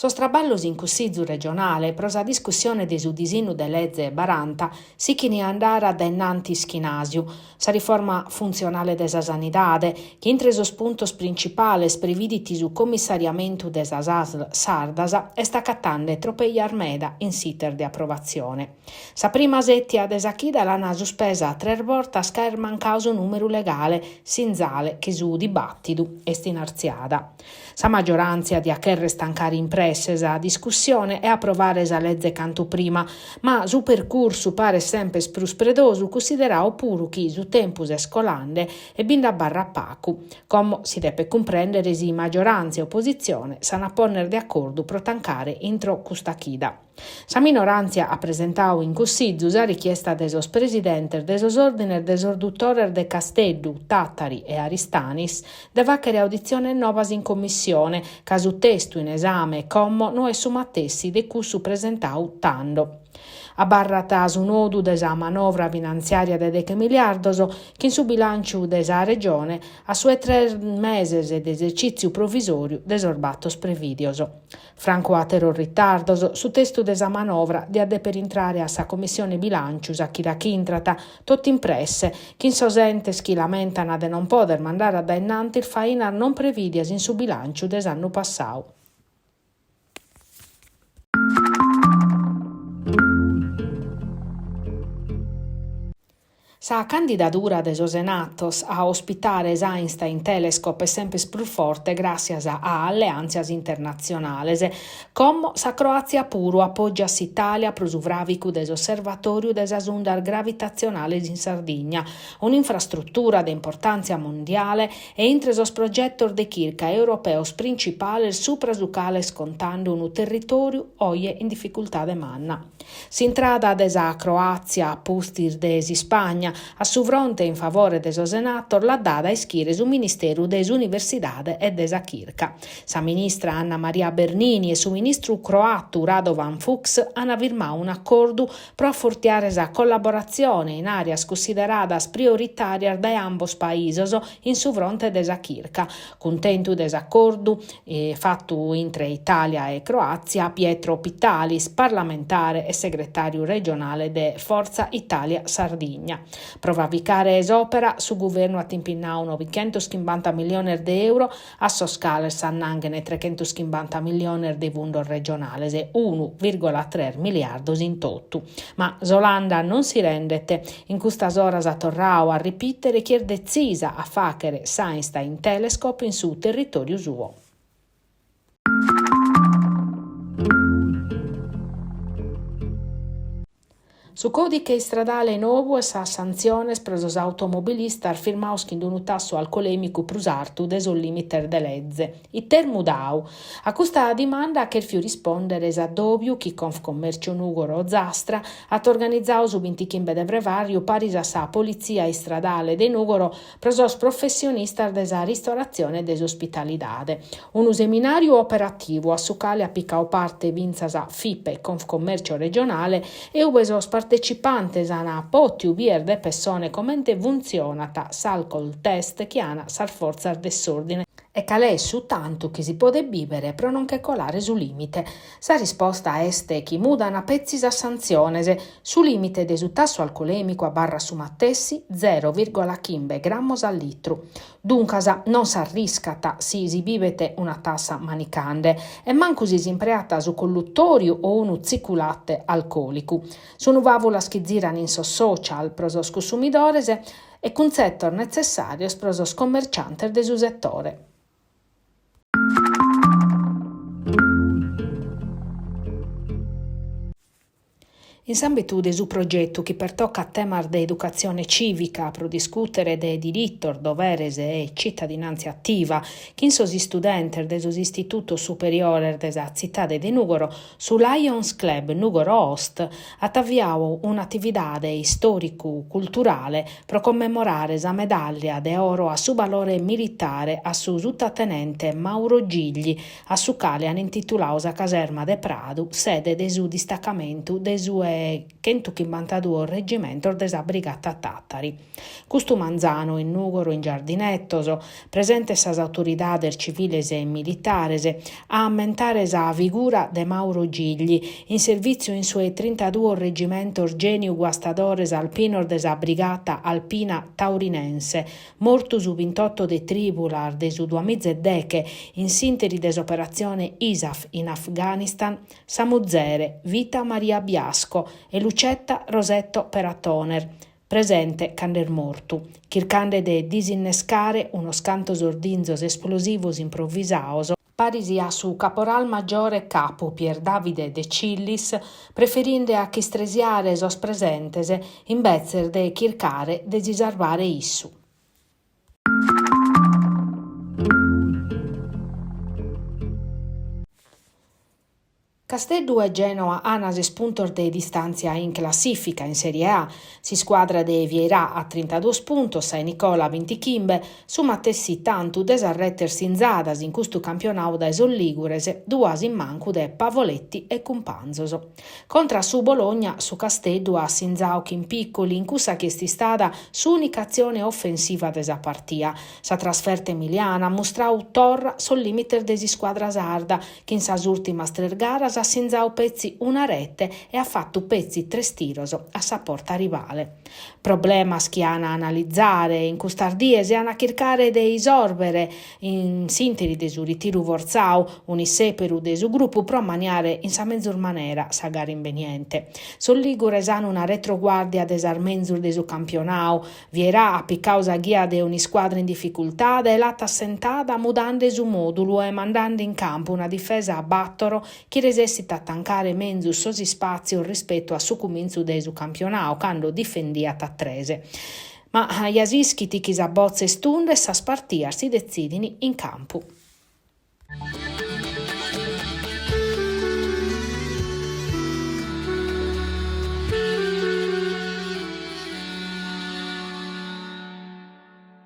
Sostraballos in cussizzu regionale, prosa discussione di su disinu de legge Baranta, si chini andare ad ennanti schinasiu, sa riforma funzionale de sa sanidade, che intre sos puntos principales previditi su commissariamentu de sa SASL Sardasa, e sta cattande tropei armeda in siter di approvazione. Sa prima settia de sa chida l'hanno sospesa 3 volte scaer mancauso numero legale, sinzale che su dibattitu est inarziada. Sa maggioranza di accherre stancare impresse sa discussione e approvare sa legge canto prima, ma su percorso pare sempre spruspredosu considerao puru chi su tempus escolande e binda barra pacu, come si deve comprendere si maggioranza e opposizione s'hanno a ponere di accordo pro tancare intro custa chida. Sa minoranza ha presentato in cussizzu sa richiesta de sos presidentes de sos ordines de sos dottores de Casteddu, Tattari e Aristanis de vachere audizione novas in commissione, ca su testu in esame commo no è su mattessi de cussu presentau tando. Abbarrata su nodu de sa manovra finanziaria de 10 miliardos, che in su bilanciu de sa regione a sue 3 meses de esercizio provvisoriu de sorbattos previdios. Franco atero ritardos su testu de sa manovra di adde per entrare a sa commissione bilancius a chi da chintrata, tot impresse, che in sosentes chi lamentano de non poter mandare ad innanti il fainar non previdias in su bilanciu de s'anno passau. Sa candidatura de sos senatos a ospitare Einstein Telescope è sempre più forte grazie a alleanzas internazionales, come sa Croazia puru appoggia s'Italia pro su vravicu des osservatoriu des ondas gravitazionales in Sardegna, un'infrastruttura de importanza mondiale e intre sos progettos de chirca europeos principales supra su cale scontando un territoriu oie in difficoltà de manna. S'intrada de sa Croazia postis de Spagna a su fronte in favore de so senator la dada ischire su Ministeru des Universidade e de sa Chirca. Sa ministra Anna Maria Bernini e su ministru croatu Radovan Fuchs hanno firmato un accordo pro fortiare sa collaborazione in areas consideradas prioritarias da ambos países in su fronte de sa Chirca. Contento des accordo fatto intre Italia e Croazia, Pietro Pitalis, parlamentare e segretario regionale de Forza Italia Sardegna. Prova vicare esopera su governo a timpinnau 950 milioni di euro, a soscale s'annangene 350 milioni di fondo regionale e 1,3 miliardi in tutto. Ma Zolanda non si rendete, in questa ora a torrao a ripetere chi è decisa a facere Einstein Telescope in su territorio suo. Su codice stradale nuovo e sa sanzione per los automobilistas firmaus in un tasso alcolemico prusartu de sul limite de legge. I termu dau. A questa domanda che il rispondere a dobiu chi Confcommercio Nugoro Zastra hat organizzau su 25 de brevario paris a sa polizia stradale de Nugoro prosos professionistas de sa ristorazione des ospitalidade. Un seminario operativo a su cale appicau parte vinzas a FIPE Confcommercio regionale e ubesos partecipantes a potiu bier de persone commente funzionata s'alcol test che ana sal forza dess'ordine e calè su tanto che si può vivere pro non che colare su limite. Sa risposta este chi mudano a pezzi a sanzionese su limite de su tasso alcolemico a barra su mattessi 0,5 grammos al litro. Duncasa non s'arriscata si bivete una tassa manicande e manco si impreata su colluttorio o un ziculate alcolico. Sono vavola schizzirano in social prosos consumidores e con settor necessario prosos commerciantes de su settore. In s'ambitu de su progetto che pertocca a tema de educazione civica pro discutere de diritto, doveres e cittadinanza attiva, che in sos studenti de sos istituto superiore de sa città de Nugoro, su Lions Club Nugoro Host attavviau un'attività storico-culturale pro commemorare sa medaglia de oro a su valore militare a su sottotenente Mauro Gigli, a su quale hanno intitulato sa caserma de Pradu, sede de su distaccamento de sue e 152 reggimento desa brigata Tattari. Custu Manzano in Nugoro in Giardinettoso, presente sas autoridades civiles e militares, a ammentare sa figura de Mauro Gigli, in servizio in suoi 32 regimentos geniu guastadores alpinor desa brigata alpina taurinense, morto su 28 de tribular de su 2010 in sinteri des operazione ISAF in Afghanistan, Samuzere, Vita Maria Biasco e Lucetta Rosetto Peratoner, presente cander mortu, chircande de disinnescare uno scantos ordinzos esplosivos improvvisaos, parisi a su caporal maggiore capo Pier Davide De Cillis, preferinde a chistresiare sos presentes in bezzer de chircare de disarvare issu. Casteddu e Genoa anas spuntos de distanza in classifica in Serie A. Si squadra de Vieira a 32 puntos, San Nicola 20 chimbe, su matessi tantu desarretters inzadas in custu campionau da Ligures, duas in mancu de Pavoletti e Cumpanzos. Contra su Bologna, su Casteddu a Sinzauch in piccoli, in cussa chiesti stada su unica azione offensiva desa partia. Sa trasferta emiliana mostrau torra sul limiter desi squadra sarda, che in sas ultimas 3 garas ha sinzau pezzi una rete e ha fatto pezzi 3 tiros a sa porta rivale. Problema schiana analizzare, in custardiese ana chircare de isorbere, in sinteri de su ritiru vorzau, uniseperu de su gruppo pro maniare in sa menzur manera sa gara inveniente. Sul Ligures hanno una retroguardia de sarmenzur de su campionau, Vierà a piccausa ghia de ogni squadra in difficoltà e l'ata assentada mudande su modulo e mandando in campo una difesa a battoro che resessita a tancare menzu sosi spazio rispetto a su cominzu de su campionau, quando difendia a trese. Ma gli asischiti chi sa bozze stunde sa spartiar si decidini in campo.